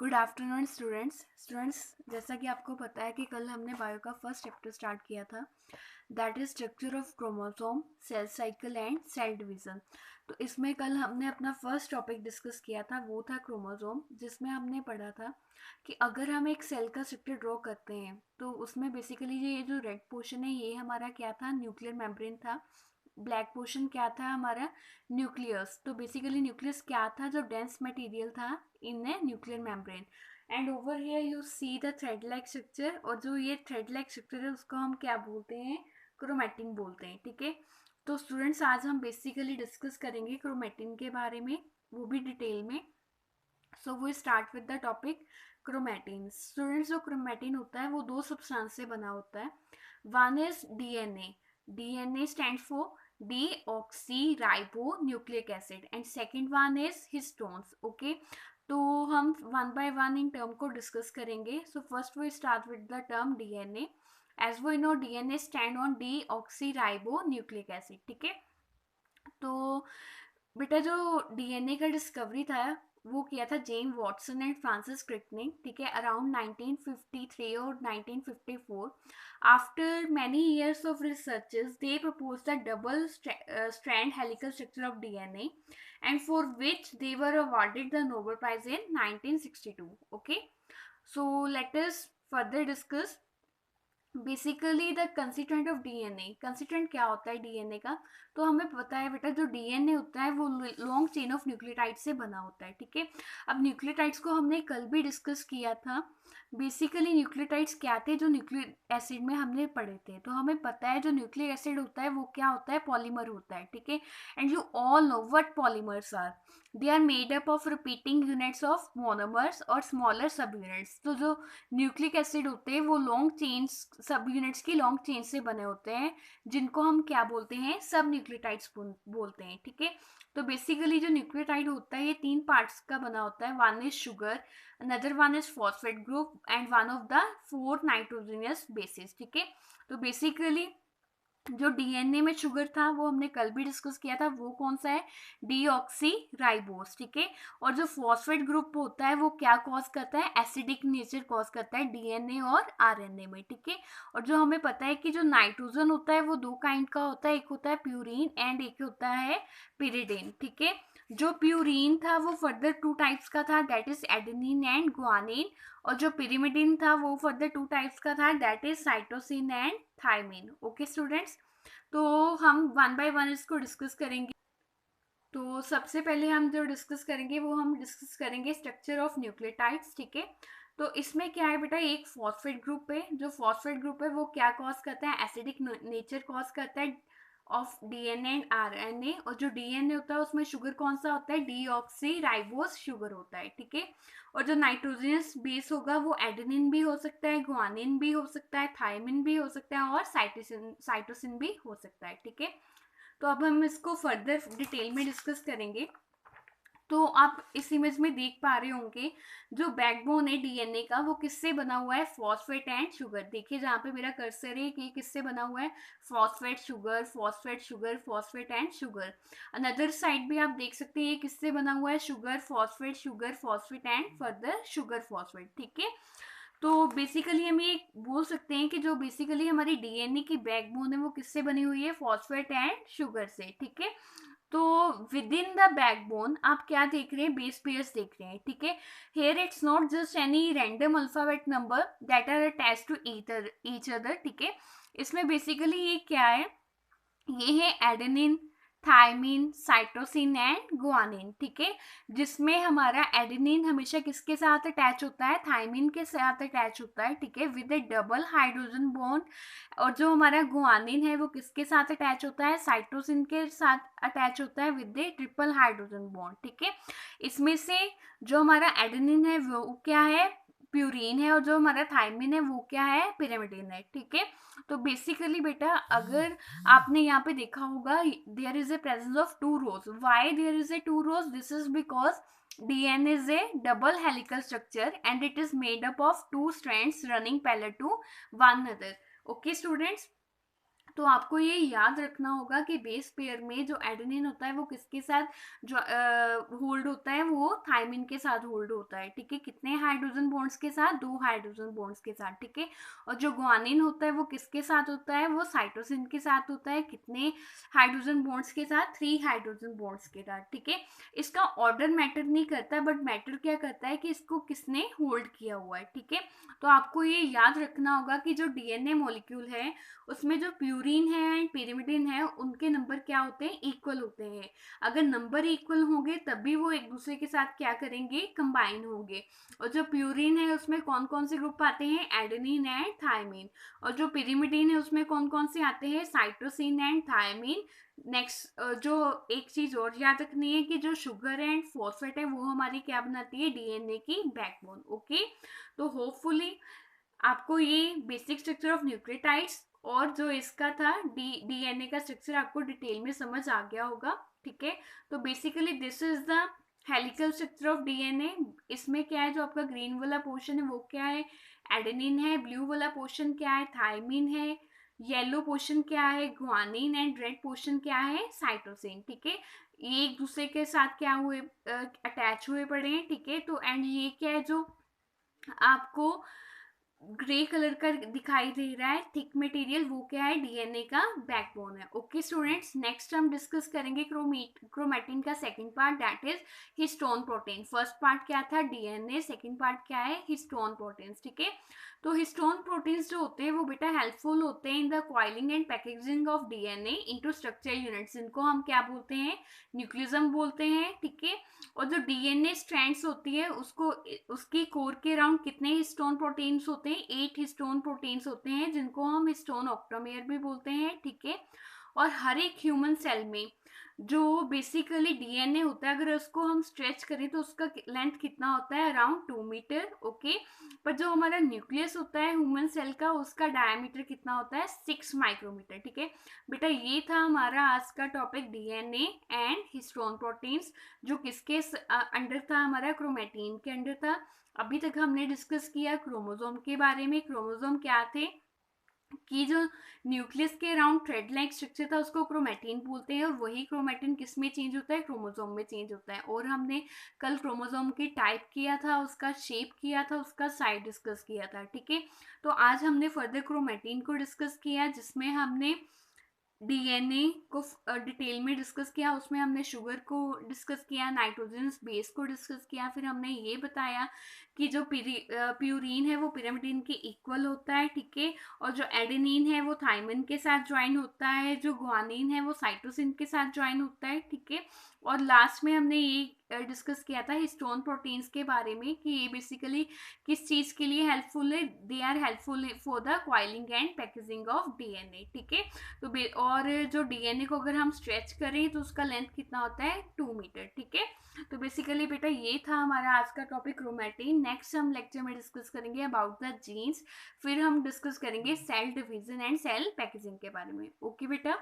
Good afternoon students जैसा कि आपको पता है कि कल हमने बायो का फर्स्ट चैप्टर स्टार्ट किया था, that is structure of chromosome, cell cycle and cell division. तो इसमें कल हमने अपना फर्स्ट टॉपिक डिस्कस किया था, वो था क्रोमोसोम, जिसमें हमने पढ़ा था कि अगर हम एक सेल का स्ट्रक्चर ड्रॉ करते हैं तो उसमें बेसिकली ये जो रेड पोर्शन है ये हमारा क्या था, न्यूक्लियर मेम्ब्रेन था। ब्लैक पोर्शन क्या था हमारा, न्यूक्लियस। तो बेसिकली न्यूक्लियस क्या था, जो डेंस मटेरियल था in a nuclear membrane. And over here you see the thread like structure, और जो ये थ्रेड लाइक स्ट्रक्चर है उसको हम क्या बोलते हैं, क्रोमैटिन बोलते हैं। ठीक है, तो स्टूडेंट्स आज हम बेसिकली डिस्कस करेंगे क्रोमैटिन के बारे में, वो भी डिटेल में। So we start with the topic chromatin. Students, जो क्रोमैटिन होता है वो दो सब्सटेंस से बना होता है। One is DNA, DNA stand for deoxy nucleic acid, and second one is histones. Okay, तो हम one by one in term को डिस्कस करेंगे। So first we start with the term DNA. As we know DNA stand on deoxy nucleic acid. ठीक है, तो बेटा जो DNA का डिस्कवरी था वो किया था James Watson and Francis Crick ने। ठीक है, अराउंड 1953 और 1954। After many years of researches they propose the double strand helical structure of DNA, and for which they were awarded the Nobel prize in 1962। Okay, so let us further discuss basically the constituent of DNA. Constituent क्या होता है DNA का, तो हमें पता है बेटा जो डीएनए होता है वो लॉन्ग चेन ऑफ न्यूक्लियोटाइड से बना होता है। ठीक है, अब न्यूक्लियोटाइड्स को हमने कल भी डिस्कस किया था। बेसिकली न्यूक्लियोटाइड्स क्या थे जो न्यूक्लिक एसिड में हमने पढ़े थे, तो हमें पता है जो न्यूक्लिक एसिड होता है वो क्या होता है, पॉलीमर होता है। ठीक है, and you all know what polymers are, they are made up of repeating units of monomers और स्मॉलर सब यूनिट्स। तो जो न्यूक्लिक एसिड होते हैं वो लॉन्ग चेन्स, सब यूनिट्स की लॉन्ग चेन से बने होते हैं, जिनको हम क्या बोलते हैं, सब न्यूक्लियोटाइड्स बोलते हैं। ठीक है, तो बेसिकली जो न्यूक्लियोटाइड होता है ये तीन पार्ट्स का बना होता है। One is sugar, another one is phosphate group, and one of the four nitrogenous basis. ठीक है, तो बेसिकली जो डीएनए में शुगर था वो हमने कल भी डिस्कस किया था, वो कौन सा है, डीऑक्सी राइबोस। ठीक है, और जो फॉस्फेट ग्रुप होता है वो क्या कॉज करता है, एसिडिक नेचर कॉज करता है डीएनए और आरएनए में। ठीक है, और जो हमें पता है कि जो नाइट्रोजन होता है वो दो काइंड का होता है, एक होता है प्यूरिन एंड एक होता है पिरिडिन। ठीक है, जो प्यूरिन था वो फर्दर टू टाइप्स का था, that is adenine and guanine, और जो पिरिमिडिन था वो फर्दर टू टाइप्स का था, that is cytosine and thymine. Okay students, तो हम वन बाय वन इसको डिस्कस करेंगे। तो सबसे पहले हम जो डिस्कस करेंगे वो हम डिस्कस करेंगे स्ट्रक्चर ऑफ न्यूक्लियोटाइड्स। ठीक है, तो इसमें क्या है बेटा, एक फॉस्फेट ग्रुप है, जो फॉस्फेट ग्रुप है वो क्या कॉज करता है, एसिडिक नेचर कॉज करता है ऑफ डीएनए एंड आरएनए, और जो डीएनए होता है उसमें शुगर कौन सा होता है, डीऑक्सी राइबोस शुगर होता है। ठीक है, और जो नाइट्रोजनस बेस होगा वो एडेनिन भी हो सकता है, गुआनिन भी हो सकता है, थायमिन भी हो सकता है, और साइटोसिन भी हो सकता है। ठीक है, तो अब हम इसको फर्दर डिटेल में डिस्कस करेंगे। तो आप इस इमेज में देख पा रहे होंगे जो बैकबोन है डीएनए का वो किससे बना हुआ है, फॉस्फेट एंड शुगर। देखिए जहाँ पे मेरा कर्सर है कि किससे बना हुआ है, phosphate sugar, phosphate sugar, phosphate and sugar. Another side भी आप देख सकते हैं ये किससे बना हुआ है, sugar sugar phosphate and further sugar phosphate. ठीक है, तो बेसिकली हम ये बोल सकते हैं कि जो बेसिकली हमारी डीएनए की बैकबोन है वो किससे बनी हुई है, फॉस्फेट एंड शुगर से। ठीक है, तो विद इन द बैकबोन आप क्या देख रहे हैं, बेस पेयर्स देख रहे हैं। ठीक है, here it's not just any random alphabet number that are attached to each other. ठीक है, इसमें बेसिकली ये क्या है, ये है adenine, thymine, cytosine and guanine. ठीक है, जिसमें हमारा एडेनिन हमेशा किसके साथ अटैच होता है, थायमिन के साथ अटैच होता है। ठीक है, with A double hydrogen bond, और जो हमारा गुआनिन है वो किसके साथ अटैच होता है, साइटोसिन के साथ अटैच होता है with A triple hydrogen bond. ठीक है, इसमें से जो हमारा एडेनिन है वो क्या है, प्यूरिन है, और जो हमारा थायमिन है वो क्या है, पिरिमिडिन है। ठीक है, तो बेसिकली बेटा अगर आपने यहाँ पे देखा होगा there is a presence of two rows. Why there is a two rows, this is because DNA is a double helical structure and it is made up of two strands running parallel to one another. Okay students, तो आपको ये याद रखना होगा कि base pair में जो adenine होता है वो किसके साथ जो होल्ड होता है, वो थायमिन के साथ होल्ड होता है, ठीक है। कितने हाइड्रोजन बॉन्ड्स के साथ? 2 हाइड्रोजन बॉन्ड्स के साथ, ठीक है। और जो ग्वानिन होता है वो किसके साथ होता है? वो साइटोसिन के साथ होता है। कितने हाइड्रोजन बॉन्ड्स के साथ? 3 हाइड्रोजन बॉन्ड्स के साथ, ठीक है। इसका ऑर्डर मैटर नहीं करता, बट मैटर क्या करता है कि इसको किसने होल्ड किया हुआ है, ठीक है। तो आपको ये याद रखना होगा कि जो डीएनए मॉलिक्यूल है उसमें जो प्यूरिन है एंड पिरिमिडिन है उनके नंबर क्या होते हैं? इक्वल होते हैं। अगर नंबर इक्वल होंगे तभी वो एक दूसरे के साथ क्या करेंगे? कंबाइन होंगे। और जो प्यूरिन है उसमें कौन कौन से ग्रुप आते हैं? Adenine and thymine. और जो पिरिमिडिन है उसमें कौन कौन से आते हैं? Cytosine and thymine. नेक्स्ट जो एक चीज और याद रखनी है कि जो शुगर एंड फॉस्फेट है वो हमारी क्या बनाती है? डीएनए की बैकबोन, ओके। तो होपफुली आपको ये बेसिक स्ट्रक्चर ऑफ न्यूक्लियोटाइड्स और जो इसका था डीएनए का स्ट्रक्चर आपको डिटेल में समझ आ गया होगा, ठीक है। तो basically this is the helical structure of DNA. इसमें क्या है? जो आपका ग्रीन वाला पोर्शन है वो क्या है? एडेनिन है। ब्लू वाला पोर्शन क्या है? थायमिन है। येलो पोर्शन क्या है? ग्वानिन। एंड रेड पोर्शन क्या है? साइटोसिन, ठीक है। ये एक दूसरे के साथ क्या हुए? अटैच हुए पड़े हैं, ठीक है। तो एंड ये क्या है जो आपको ग्रे कलर का दिखाई दे रहा है थिक मटेरियल, वो क्या है? डीएनए का बैकबोन है, ओके स्टूडेंट्स। नेक्स्ट हम डिस्कस करेंगे क्रोमेटिन का second part, that is histone protein. First part क्या था? डीएनए। सेकंड पार्ट क्या है? हिस्टोन प्रोटीन्स, ठीक है। तो हिस्टोन प्रोटीन्स जो होते हैं वो बेटा हेल्पफुल होते हैं in the coiling and packaging of DNA into structure units, जिनको हम क्या बोलते हैं? न्यूक्लियसम बोलते हैं, ठीक है। और जो डीएनए स्ट्रैंड्स होती है उसको उसकी कोर के अराउंड कितने हिस्टोन प्रोटीन्स होते हैं? 8 हिस्टोन प्रोटीन्स होते हैं, जिनको हम हिस्टोन ऑक्टोमेयर भी बोलते हैं, ठीक है। और हर एक ह्यूमन सेल में जो बेसिकली डीएनए होता है, अगर उसको हम स्ट्रेच करें तो उसका लेंथ कितना होता है? Around 2 meter, okay. पर जो हमारा न्यूक्लियस होता है ह्यूमन सेल का, उसका डायमीटर कितना होता है? 6 माइक्रोमीटर, ठीक है। बेटा ये था हमारा आज का topic, DNA and histone proteins, जो किसके अंडर था? हमारा क्रोमेटिन के अंडर था। अभी तक हमने डिस्कस किया क्रोमोसोम के बारे में। क्रोमोसोम क्या थे? कि जो न्यूक्लियस के अराउंड थ्रेड लाइक स्ट्रक्चर था उसको क्रोमेटिन बोलते हैं, और वही क्रोमेटिन किस में चेंज होता है? क्रोमोसोम में चेंज होता है। और हमने कल क्रोमोसोम की टाइप किया था, उसका शेप किया था, उसका साइज डिस्कस किया था, ठीक है। तो आज हमने फर्दर क्रोमेटिन को डिस्कस किया, जिसमें हमने डीएनए को डिटेल में डिस्कस किया। उसमें हमने शुगर को डिस्कस किया, नाइट्रोजन बेस को डिस्कस किया। फिर हमने ये बताया कि जो प्यूरिन है वो पिरिमिडिन के इक्वल होता है, ठीक है। और जो एडेनिन है वो थायमिन के साथ ज्वाइन होता है। जो ग्वानिन है वो साइटोसिन के साथ ज्वाइन होता है, ठीक है। और लास्ट में हमने ये डिस्कस किया था हिस्टोन प्रोटीन्स के बारे में, कि ये बेसिकली किस चीज़ के लिए हेल्पफुल है? They are helpful for the coiling and packaging of DNA, ठीक है। तो और जो डीएनए को अगर हम स्ट्रेच करें तो उसका लेंथ कितना होता है? 2 मीटर, ठीक है। तो बेसिकली बेटा ये था हमारा आज का टॉपिक क्रोमेटिन। नेक्स्ट हम लेक्चर में डिस्कस करेंगे अबाउट द जीन्स। फिर हम डिस्कस करेंगे cell division and cell packaging के बारे में, ओके बेटा।